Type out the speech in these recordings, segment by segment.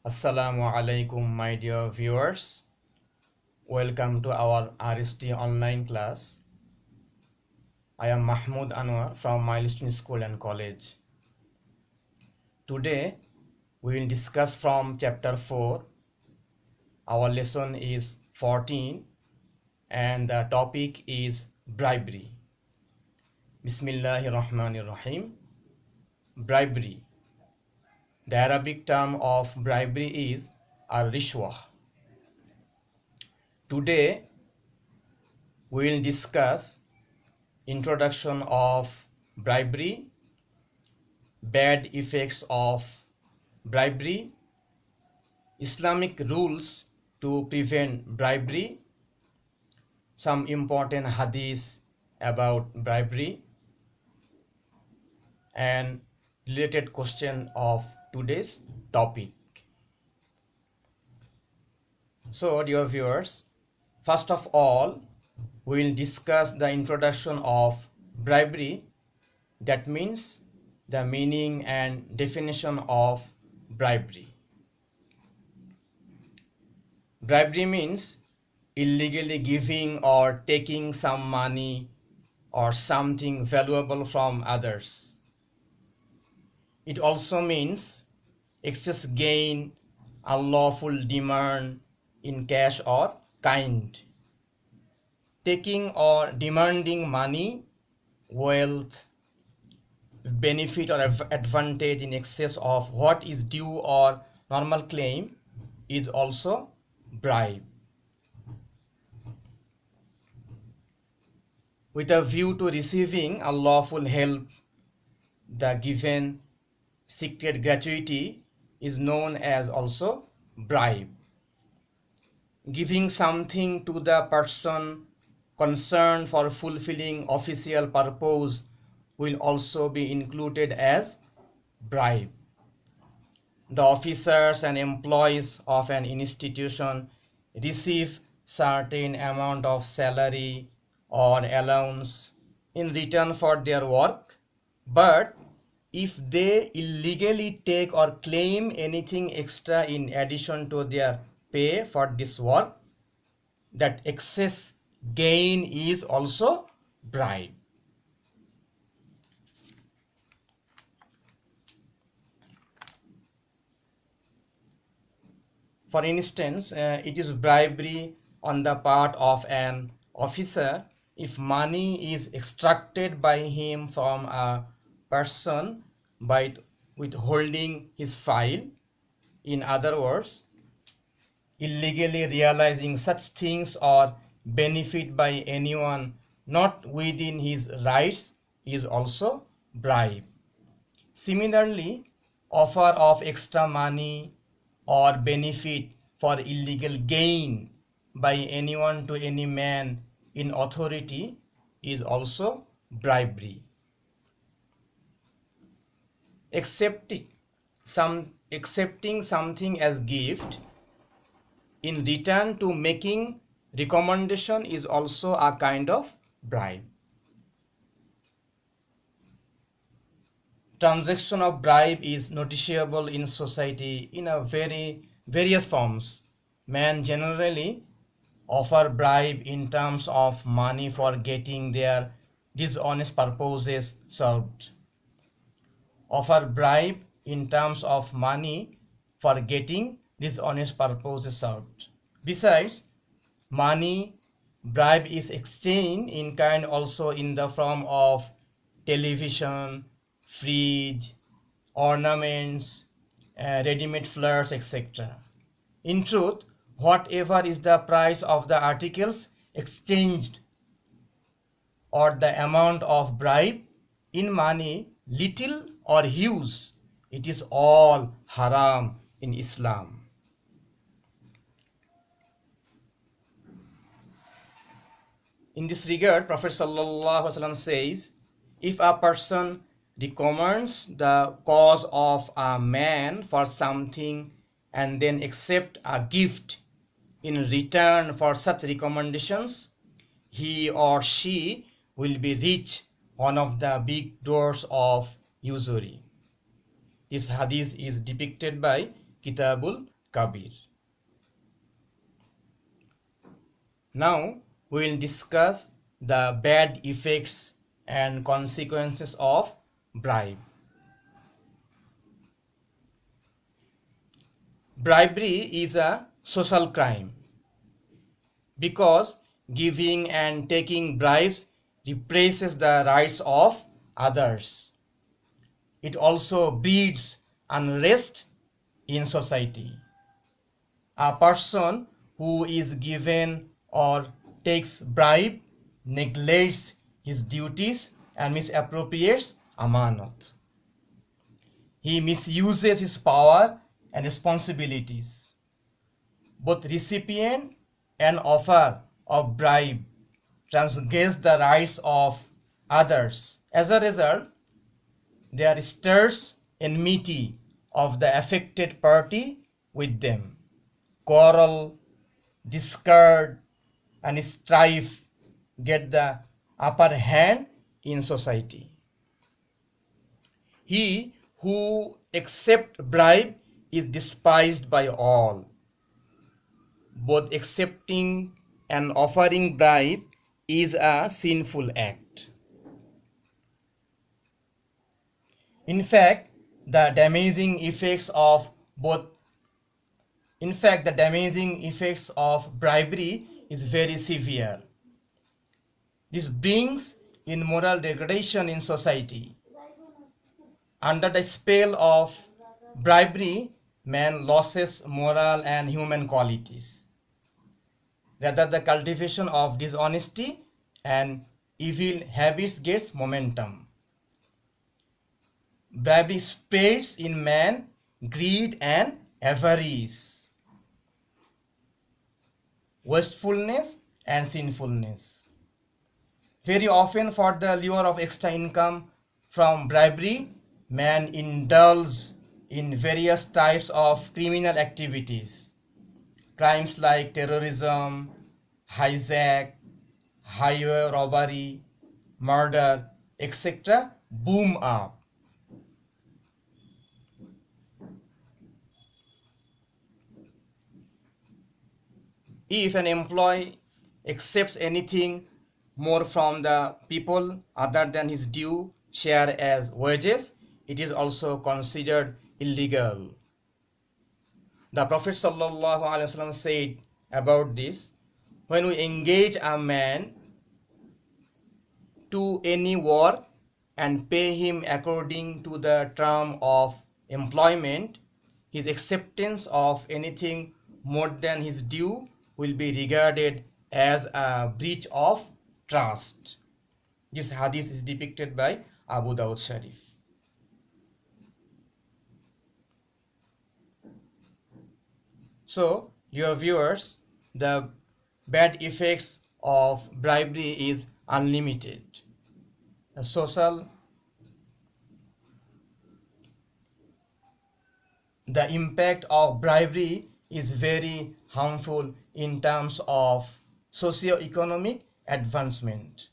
Assalamu alaikum, my dear viewers. Welcome to our RST online class. I am Mahmoud Anwar from Milestone School and College. Today we will discuss from chapter 4. Our lesson is 14 and the topic is bribery. Bismillahirrahmanirrahim. Bribery. The Arabic term of bribery is ar-rishwah. Today we will discuss introduction of bribery, bad effects of bribery, Islamic rules to prevent bribery, some important hadiths about bribery, and related question of today's topic. So, dear viewers, first of all, we will discuss the introduction of bribery, that means the meaning and definition of bribery. Bribery means illegally giving or taking some money or something valuable from others. It also means excess gain, unlawful demand in cash or kind. Taking or demanding money, wealth, benefit or advantage in excess of what is due or normal claim is also bribe. With a view to receiving unlawful help, the given secret gratuity is known as also bribe. Giving something to the person concerned for fulfilling official purpose will also be included as bribe. The officers and employees of an institution receive certain amount of salary or allowance in return for their work, but if they illegally take or claim anything extra in addition to their pay for this work, that excess gain is also bribe. For instance, it is bribery on the part of an officer if money is extracted by him from a person by withholding his file. In other words, illegally realizing such things or benefit by anyone not within his rights is also bribe. Similarly, offer of extra money or benefit for illegal gain by anyone to any man in authority is also bribery. Accepting something as gift in return to making recommendation is also a kind of bribe. Transaction of bribe is noticeable in society in a various forms. Men generally offer bribe in terms of money for getting their dishonest purposes served. Offer bribe in terms of money for getting dishonest purposes served. Besides, money bribe is exchanged in kind also in the form of television, fridge, ornaments, ready-made flowers, etc. In truth, whatever is the price of the articles exchanged or the amount of bribe in money, little or huge, it is all haram in Islam. In this regard, Prophet ﷺ says, if a person recommends the cause of a man for something and then accept a gift in return for such recommendations, he or she will be reach one of the big doors of usury. This hadith is depicted by Kitabul Kabir. Now we will discuss the bad effects and consequences of bribe. Bribery is a social crime because giving and taking bribes represses the rights of others. It also breeds unrest in society. A person who is given or takes bribe neglects his duties and misappropriates amanat. He misuses his power and responsibilities. Both recipient and offer of bribe transgress the rights of others. As a result, there stirs enmity of the affected party with them. Quarrel, discord, and strife get the upper hand in society. He who accepts bribe is despised by all. Both accepting and offering bribe is a sinful act. In fact, the damaging effects of bribery is very severe. This brings in moral degradation in society. Under the spell of bribery, man loses moral and human qualities. Rather, the cultivation of dishonesty and evil habits gets momentum. Bribery spreads in man greed and avarice, wastefulness and sinfulness. Very often, for the lure of extra income from bribery, man indulges in various types of criminal activities. Crimes like terrorism, hijack, highway robbery, murder, etc. boom up. If an employee accepts anything more from the people other than his due share as wages, it is also considered illegal. The Prophet ﷺ said about this, when we engage a man to any work and pay him according to the term of employment, his acceptance of anything more than his due will be regarded as a breach of trust. This hadith is depicted by Abu Dawud Sharif. So, your viewers, the bad effects of bribery is unlimited. The impact of bribery is very harmful in terms of socio-economic advancement.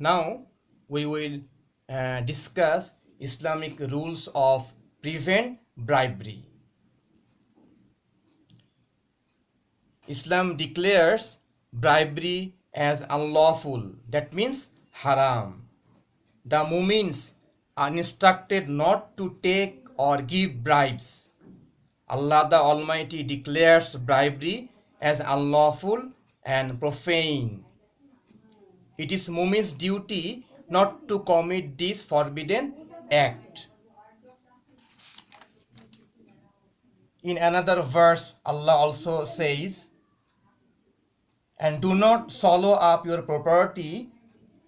Now we will discuss Islamic rules of prevent bribery. Islam declares bribery as unlawful, that means haram. The Mu'mins are instructed not to take or give bribes. Allah the Almighty declares bribery as unlawful and profane. It is Mu'min's duty not to commit this forbidden act. In another verse, Allah also says, and do not swallow up your property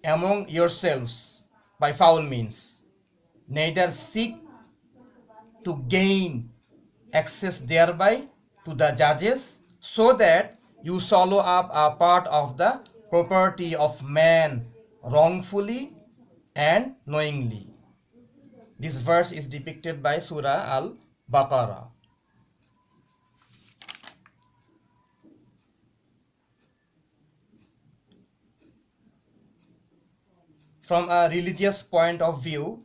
among yourselves by foul means, neither seek to gain access thereby to the judges, so that you swallow up a part of the property of man wrongfully and knowingly. This verse is depicted by Surah Al-Baqarah. From a religious point of view,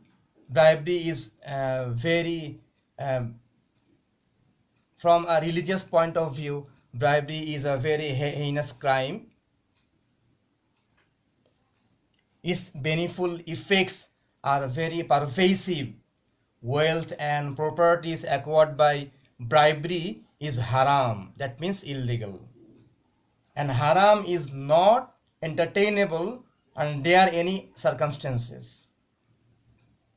bribery is very from a religious point of view, bribery is a very heinous crime. Its beneficial effects are very pervasive. Wealth and properties acquired by bribery is haram, that means illegal. And haram is not entertainable under any circumstances.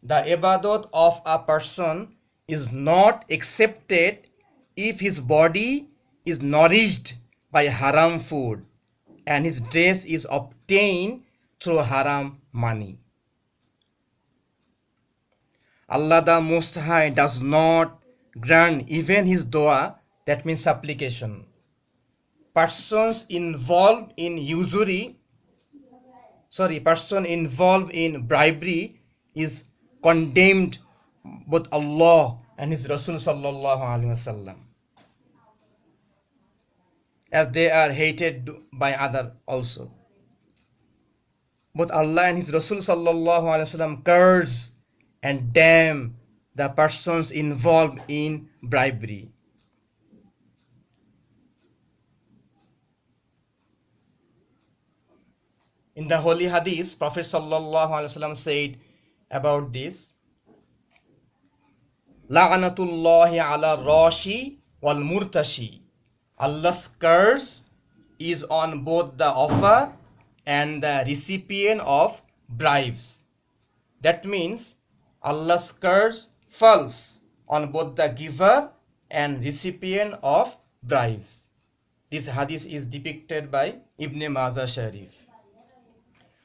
The ibadat of a person is not accepted if his body is nourished by haram food and his dress is obtained through haram money. Allah the Most High does not grant even his dua, that means supplication. Persons involved in person involved in bribery is condemned both Allah and his Rasul sallallahu alaihi wasallam, as they are hated by other also. Both Allah and his Rasul sallallahu alaihi wasallam curse and damn the persons involved in bribery. In the holy hadith, Prophet sallallahu alaihi wasallam said about this, La'anatullahi ala rashi wal murtashi. Allah's curse is on both the offer and the recipient of bribes. That means Allah's curse falls on both the giver and recipient of bribes. This hadith is depicted by Ibn Majah Sharif.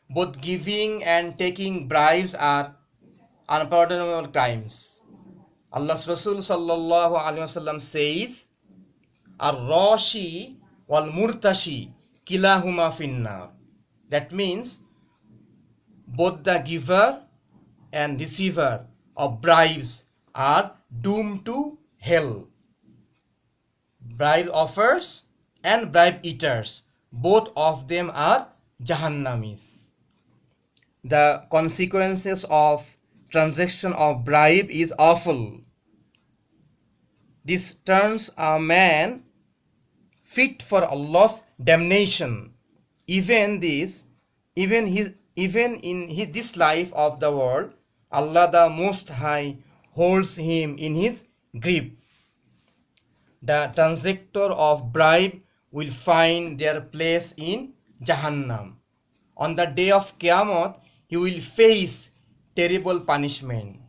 Both giving and taking bribes are unpardonable crimes. Allah's Rasul sallallahu alaihi wasallam says, Ar-Rashi wal Murtashi kilahuma finnar. That means both the giver and receiver of bribes are doomed to hell. Bribe offers and bribe eaters, both of them are Jahannamis. The consequences of transaction of bribe is awful. This turns a man fit for Allah's damnation. Even in this life of the world, Allah the Most High holds him in his grip. The transactor of bribe will find their place in Jahannam. On the day of Qiyamah, he will face terrible punishment.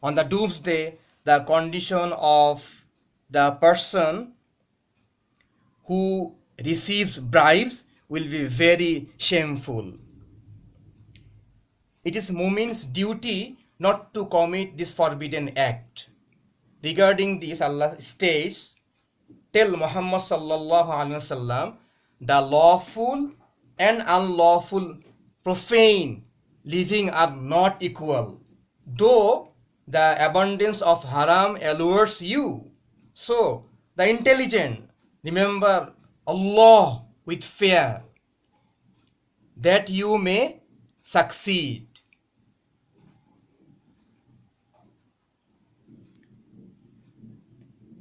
On the doomsday, the condition of the person who receives bribes will be very shameful. It is mu'min's duty not to commit this forbidden act. Regarding this, Allah states, tell Muhammad sallallahu alaihi wasallam, the lawful and unlawful, profane living are not equal. Though the abundance of haram allures you, so the intelligent remember Allah with fear, that you may succeed.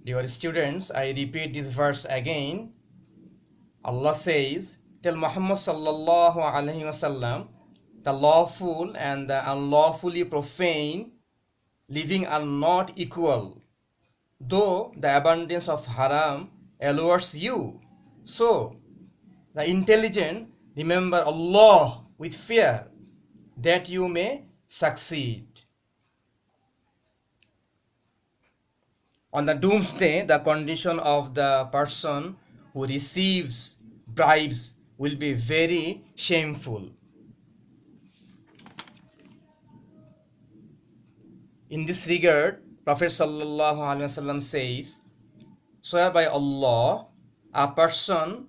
Dear students, I repeat this verse again. Allah says, tell Muhammad sallallahu alaihi wasallam, the lawful and the unlawfully profane living are not equal. Though the abundance of haram allures you, so the intelligent remember Allah with fear, that you may succeed. On the doomsday, the condition of the person who receives bribes will be very shameful. In this regard, Prophet sallallahu alaihi wasallam says, swear by Allah, a person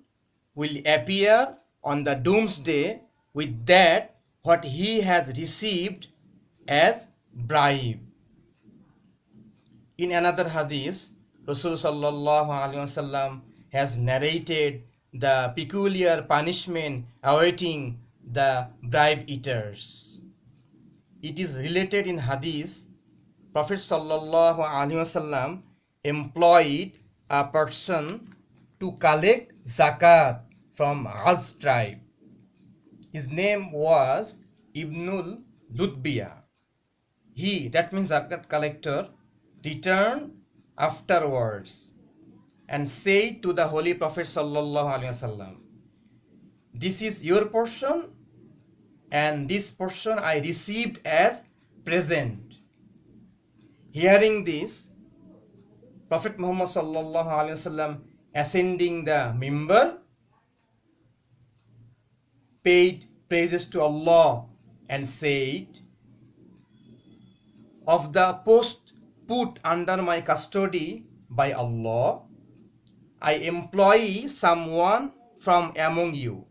will appear on the doomsday with that what he has received as bribe. In another hadith, Rasul sallallahu alaihi wasallam has narrated the peculiar punishment awaiting the bribe eaters. It is related in hadith Prophet sallallahu alaihi wasallam employed a person to collect zakat from Az tribe. His name was Ibnul Ludbiya. He, that means zakat collector, returned afterwards and said to the Holy Prophet sallallahu alaihi wasallam, "This is your portion, and this portion I received as present." Hearing this, Prophet Muhammad sallallahu alaihi wasallam ascending the mimbar paid praises to Allah and said, "Of the post put under my custody by Allah, I employ someone from among you.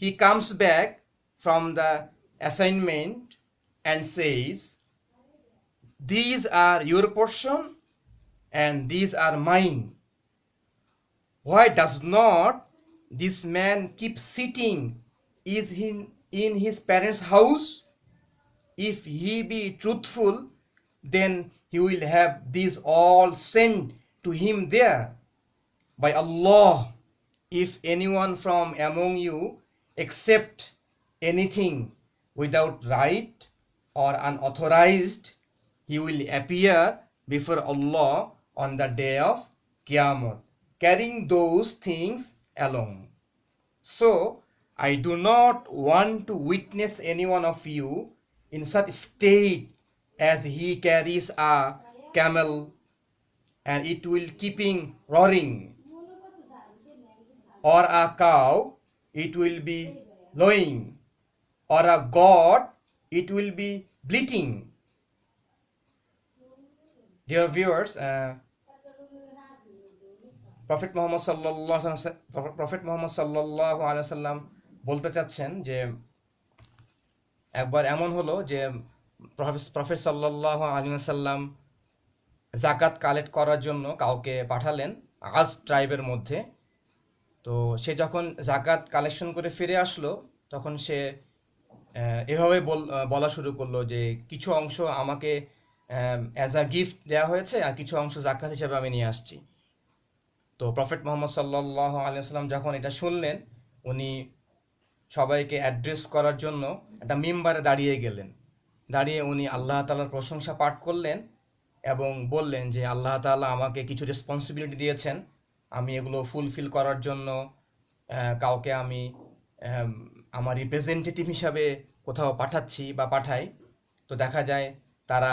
He comes back from the assignment and says, 'These are your portion and these are mine. Why does not this man keep sitting in his parents' house? If he be truthful, then he will have these all sent to him there. By Allah, if anyone from among you accept anything without right or unauthorized, he will appear before Allah on the day of Qiyamah, carrying those things along. So I do not want to witness any one of you in such state as he carries a camel, and it will keeping roaring, or a cow, it will be lowing, or a goat, it will be bleating." Dear viewers, Prophet Muhammad sallallahu alaihi wasallam বলতে চাচ্ছেন যে একবার এমন হলো যে prophet সাল্লাল্লাহু আলাইহি ওয়াসাল্লাম জাকাত কালেক্ট করার জন্য কাউকে পাঠালেন আজ ট্রাইবের মধ্যে। তো সে যখন জাকাত কালেকশন করে ফিরে আসলো, তখন সে এভাবে বলা শুরু করলো যে কিছু অংশ আমাকে অ্যাজ আ গিফট দেওয়া হয়েছে, আর কিছু অংশ জাকাত হিসেবে আমি নিয়ে আসছি। তো প্রফেট মোহাম্মদ সাল্লাল্লাহু আলাইহি ওয়াসাল্লাম যখন এটা শুনলেন, উনি সবাইকে অ্যাড্রেস করার জন্য একটা মিম্বারে দাঁড়িয়ে গেলেন। দাঁড়িয়ে উনি আল্লাহ তাআলার প্রশংসা পাঠ করলেন এবং বললেন যে আল্লাহ তাআলা আমাকে কিছু রেসপন্সিবিলিটি দিয়েছেন, আমি এগুলো ফুলফিল করার জন্য কাউকে আমি আমার রিপ্রেজেন্টেটিভ হিসাবে কোথাও পাঠাচ্ছি বা পাঠাই। তো দেখা যায় তারা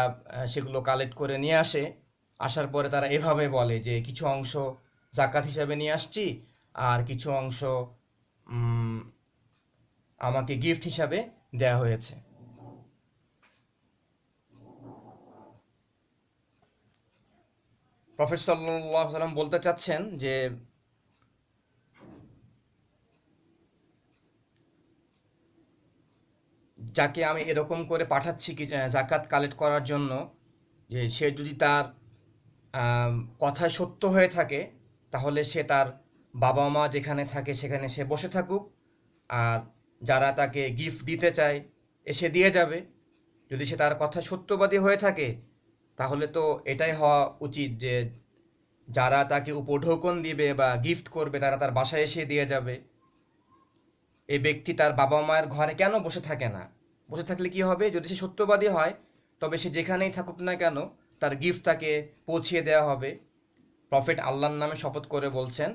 সেগুলো কালেক্ট করে নিয়ে আসে। আসার পরে তারা এভাবে বলে যে কিছু অংশ জাকাত হিসাবে নিয়ে আসছি, আর কিছু অংশ আমাকে গিফট হিসাবে দেয়া হয়েছে। প্রফেট সাল্লাল্লাহু আলাইহি ওয়াসাল্লাম বলতে চাচ্ছেন যে যাকে আমি এরকম করে পাঠাচ্ছি কি জাকাত কালেক্ট করার জন্য, যে সে যদি তার কথায় সত্য হয়ে থাকে, তাহলে সে তার বাবা মা যেখানে থাকে সেখানে সে বসে থাকুক, আর যারা তাকে গিফট দিতে চায় এসে দিয়ে যাবে। যদি সে তার কথা সত্যবাদী হয়ে থাকে, তাহলে তো এটাই হওয়া উচিত যে যারা তাকে উপঢৌকন দিবে বা গিফট করবে তারা তার বাসায় এসে দিয়ে যাবে। এই ব্যক্তি তার বাবা মায়ের ঘরে কেন বসে থাকে না? বসে থাকলে কি হবে? যদি সে সত্যবাদী হয়, তবে সে যেখানেই থাকুক না কেন তার গিফট তাকে পৌঁছিয়ে দেওয়া হবে। প্রফেট আল্লাহর নামে শপথ করে বলছেন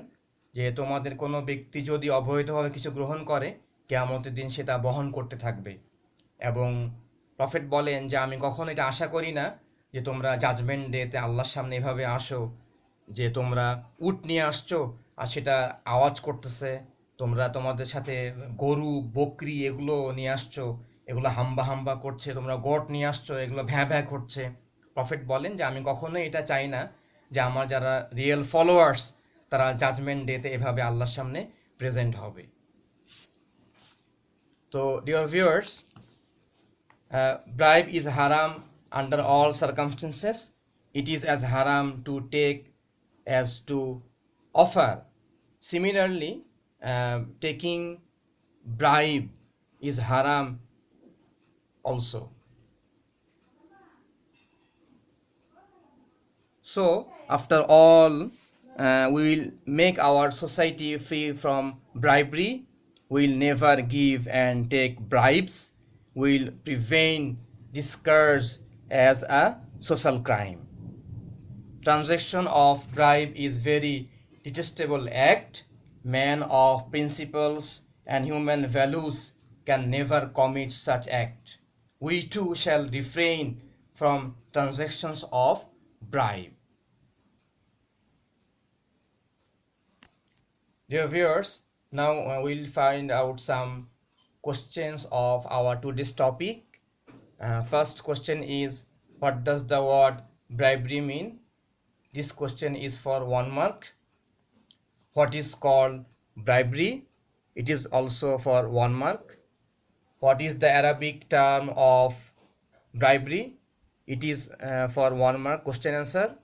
যে তোমাদের কোনো ব্যক্তি যদি অবৈধভাবে কিছু গ্রহণ করে, কিয়ামতের দিন সেটা বহন করতে থাকবে। এবং প্রফেট বলেন যে আমি কখনো এটা আশা করি না যে তোমরা জাজমেন্ট ডেতে আল্লাহর সামনে এভাবে আসো যে তোমরা উট নিয়ে আসছো আর সেটা আওয়াজ করতেছে, তোমরা তোমাদের সাথে গরু বকরি এগুলো নিয়ে আসছো, এগুলো হাম্বা হাম্বা করছে, তোমরা গোট নিয়ে আসছো, এগুলো ভ্যাঁ ভ্যাঁ করছে। প্রফেট বলেন যে আমি কখনোই এটা চাই না যে আমার যারা রিয়েল ফলোয়ার্স তারা জাজমেন্ট ডেতে এভাবে আল্লাহর সামনে প্রেজেন্ট হবে। তো dear viewers, bribe is haram under all circumstances. It is as haram to take as to offer. Similarly, taking bribe is haram also. So after all, we will make our society free from bribery. We will never give and take bribes. We will prevent this scourge as a social crime. Transaction of bribe is very detestable act. Man of principles and human values can never commit such act. We too shall refrain from transactions of bribe. Dear viewers, now we'll find out some questions of our today's topic. First question is, what does the word bribery mean? This question is for 1 mark. What is called bribery? It is also for 1 mark. What is the Arabic term of bribery? It is for 1 mark. Question answer.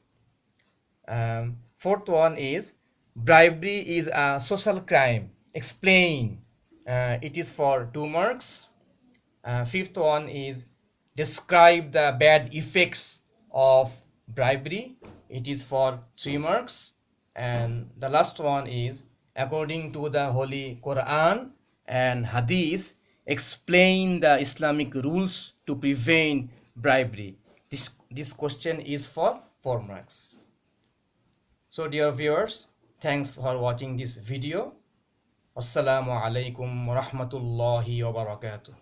Fourth one is, bribery is a social crime. Explain. It is for 2 marks. Fifth one is, describe the bad effects of bribery. It is for 3 marks. And the last one is, according to the Holy Quran and Hadith, explain the Islamic rules to prevent bribery. This question is for 4 marks. So dear viewers, thanks for watching this video. Assalamu alaikum wa rahmatullahi wa barakatuh.